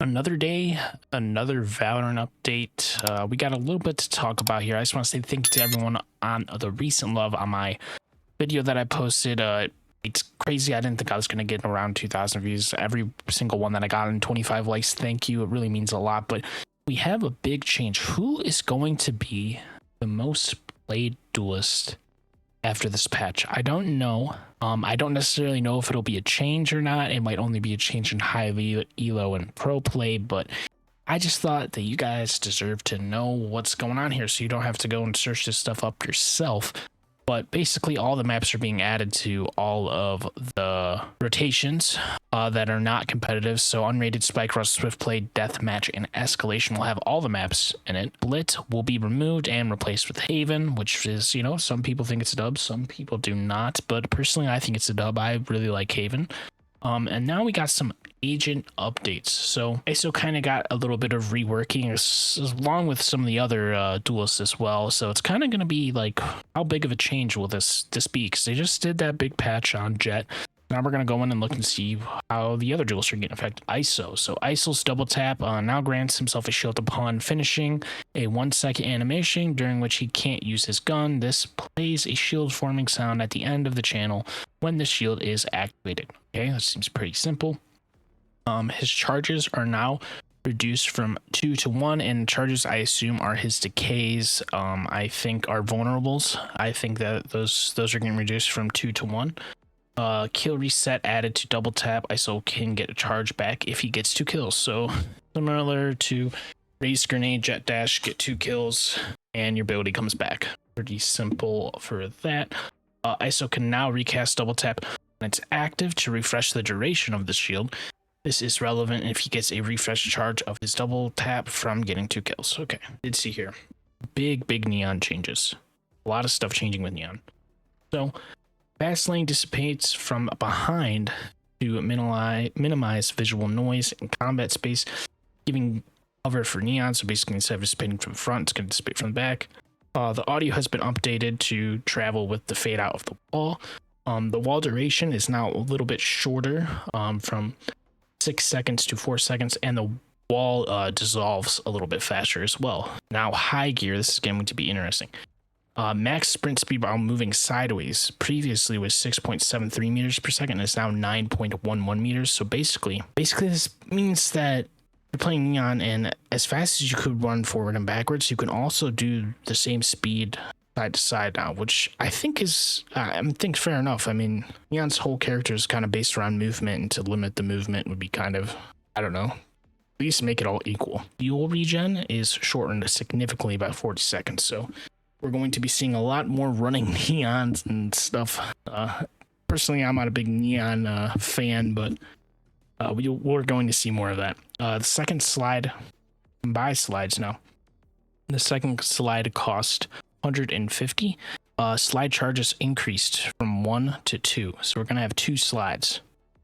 Another day, another Valorant update. We got a little bit to talk about here. I just want to say thank you to everyone on the recent love on my video that I posted. It's crazy. I didn't think I was going to get around 2,000 views. Every single one that I got and 25 likes. Thank you. It really means a lot. But we have a big change. Who is going to be the most played duelist after this patch? I don't know. I don't necessarily know if it'll be a change or not. It might only be a change in high elo and pro play, but I just thought that you guys deserve to know what's going on here, so you don't have to go and search this stuff up yourself. But basically, all the maps are being added to all of the rotations that are not competitive. So unrated, Spike Rush, Swift Play, Deathmatch, and Escalation will have all the maps in it. Blit will be removed and replaced with Haven, which is, you know, some people think it's a dub, some people do not. But personally, I think it's a dub. I really like Haven. And now we got some agent updates. So ISO kind of got a little bit of reworking along with some of the other duelists as well. So it's kind of going to be like, how big of a change will this be? Because they just did that big patch on Jet. Now we're going to go in and look and see how the other duelists are getting affected. ISO. So ISO's double tap now grants himself a shield upon finishing a 1-second animation during which he can't use his gun. This plays a shield forming sound at the end of the channel when the shield is activated. Okay, that seems pretty simple. His charges are now reduced from 2 to 1, and charges, I assume, are his decays. I think are vulnerables. I think that those are getting reduced from 2 to 1. Kill reset added to double tap. ISO can get a charge back if he gets 2 kills. So similar to raise grenade, jet dash, get 2 kills, and your ability comes back. Pretty simple for that. ISO can now recast double tap when it's active to refresh the duration of the shield. This is relevant if he gets a refresh charge of his double tap from getting 2 kills. Okay, let's see here. Big Neon changes. A lot of stuff changing with Neon. So fast lane dissipates from behind to minimize visual noise in combat space, giving cover for Neon. So basically, instead of dissipating from the front, it's going to dissipate from the back. The audio has been updated to travel with the fade out of the wall. The wall duration is now a little bit shorter, from 6 seconds to 4 seconds, and the wall dissolves a little bit faster as well. Now high gear, this is going to be interesting. Max sprint speed while moving sideways previously was 6.73 meters per second, and it's now 9.11 meters. So basically this means that you're playing Neon, and as fast as you could run forward and backwards, you can also do the same speed side to side now, which I think is I think fair enough. I mean, Neon's whole character is kind of based around movement, and to limit the movement would be kind of, I don't know, at least make it all equal. Fuel regen is shortened significantly by 40 seconds, so we're going to be seeing a lot more running Neons and stuff. Personally, I'm not a big Neon fan, but we're going to see more of that. The second slide, buy slides now. The second slide cost 150. Slide charges increased from 1 to 2, so we're gonna have 2 slides,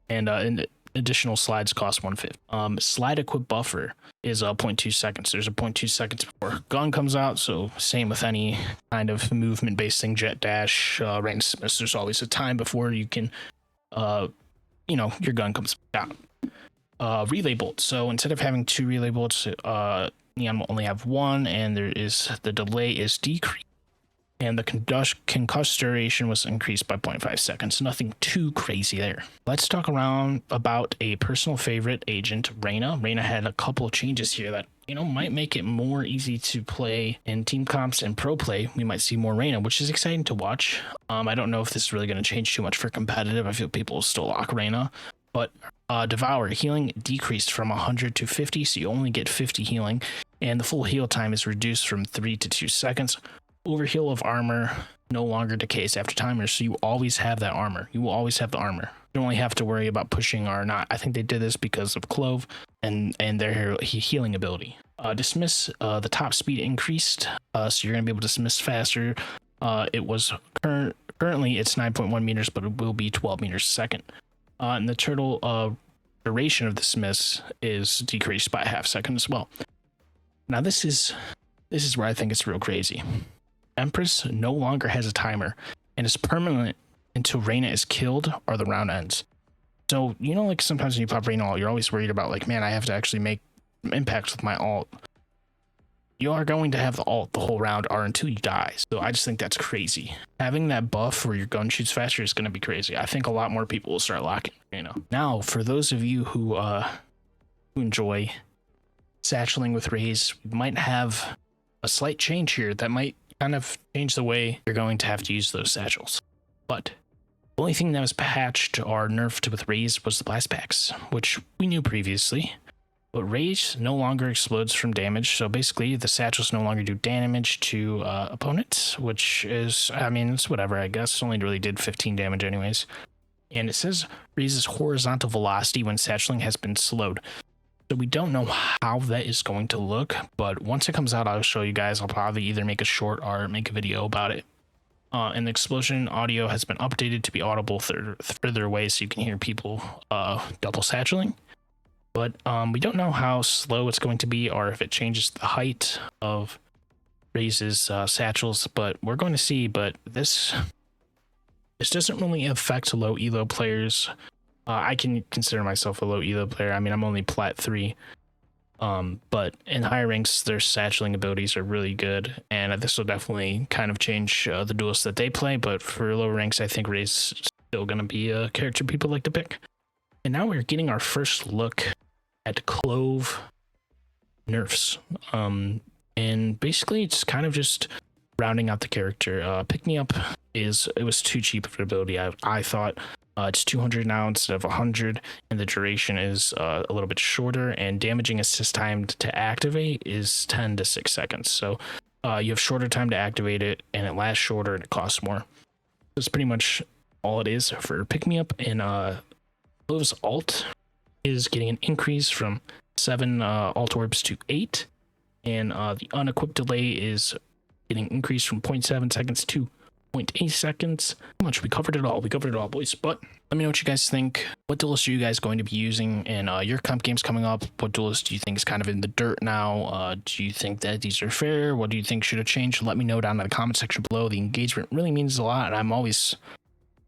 and additional slides cost 150. Slide equip buffer is 0.2 seconds. There's a 0.2 seconds before gun comes out, so same with any kind of movement based thing, jet dash, range dismiss. There's always a time before you can you know, your gun comes out. Relay bolt. So instead of having 2 relay bolts, Neon will only have 1, and the delay is decreased, and the concuss duration was increased by 0.5 seconds. Nothing too crazy there. Let's talk around about a personal favorite agent, Reyna. Reyna had a couple of changes here that, you know, might make it more easy to play in team comps and pro play. We might see more Reyna, which is exciting to watch. I don't know if this is really going to change too much for competitive. I feel people will still lock Reyna, but Devour healing decreased from 100 to 50, so you only get 50 healing, and the full heal time is reduced from 3 to 2 seconds. Overheal of armor no longer decays after timers, so you always have that armor. You will always have the armor. You don't really have to worry about pushing or not. I think they did this because of Clove and their healing ability. Dismiss, the top speed increased, so you're going to be able to dismiss faster. It was currently it's 9.1 meters, but it will be 12 meters a second. And the total duration of the dismiss is decreased by a half second as well. Now this is where I think it's real crazy. Empress no longer has a timer and is permanent until Reyna is killed or the round ends. So, you know, like sometimes when you pop rain alt, you're always worried about like, man, I have to actually make impacts with my alt. You are going to have the alt the whole round or until you die. So I just think that's crazy. Having that buff where your gun shoots faster is going to be crazy. I think a lot more people will start locking, you know. Now, for those of you who enjoy satcheling with rays, we might have a slight change here that might kind of change the way you're going to have to use those satchels. But the only thing that was patched or nerfed with rays was the blast packs, which we knew previously. But rays no longer explodes from damage, so basically the satchels no longer do damage to opponents, which is, I mean, it's whatever, I guess. Only really did 15 damage anyways. And it says raises horizontal velocity when satcheling has been slowed. So we don't know how that is going to look, but once it comes out, I'll show you guys. I'll probably either make a short or make a video about it. And the explosion audio has been updated to be audible further away so you can hear people double satcheling. But we don't know how slow it's going to be or if it changes the height of Raze's satchels, but we're going to see. But this doesn't really affect low elo players. I can consider myself a low elo player. I mean, I'm only plat 3. But in higher ranks, their satcheling abilities are really good, and this will definitely kind of change the duelists that they play. But for lower ranks, I think Raze is still going to be a character people like to pick. And now we're getting our first look at Clove nerfs. And basically it's kind of just rounding out the character. Pick Me Up it was too cheap of an ability. I thought it's 200 now instead of 100, and the duration is a little bit shorter, and damaging assist time to activate is 10 to 6 seconds. So you have shorter time to activate it, and it lasts shorter, and it costs more. That's pretty much all it is for Pick Me Up. And Clove's alt is getting an increase from 7 alt orbs to 8, and the unequipped delay is getting increased from 0.7 seconds to 0.8 seconds. How much? We covered it all, boys. But let me know what you guys think. What duelist are you guys going to be using in your comp games coming up? What duelist do you think is kind of in the dirt now? Do you think that these are fair? What do you think should have changed? Let me know down in the comment section below. The engagement really means a lot, and I'm always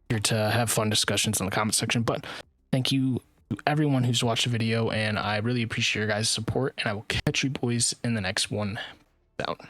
here to have fun discussions in the comment section. But thank you to everyone who's watched the video, and I really appreciate your guys' support, and I will catch you boys in the next one. Out.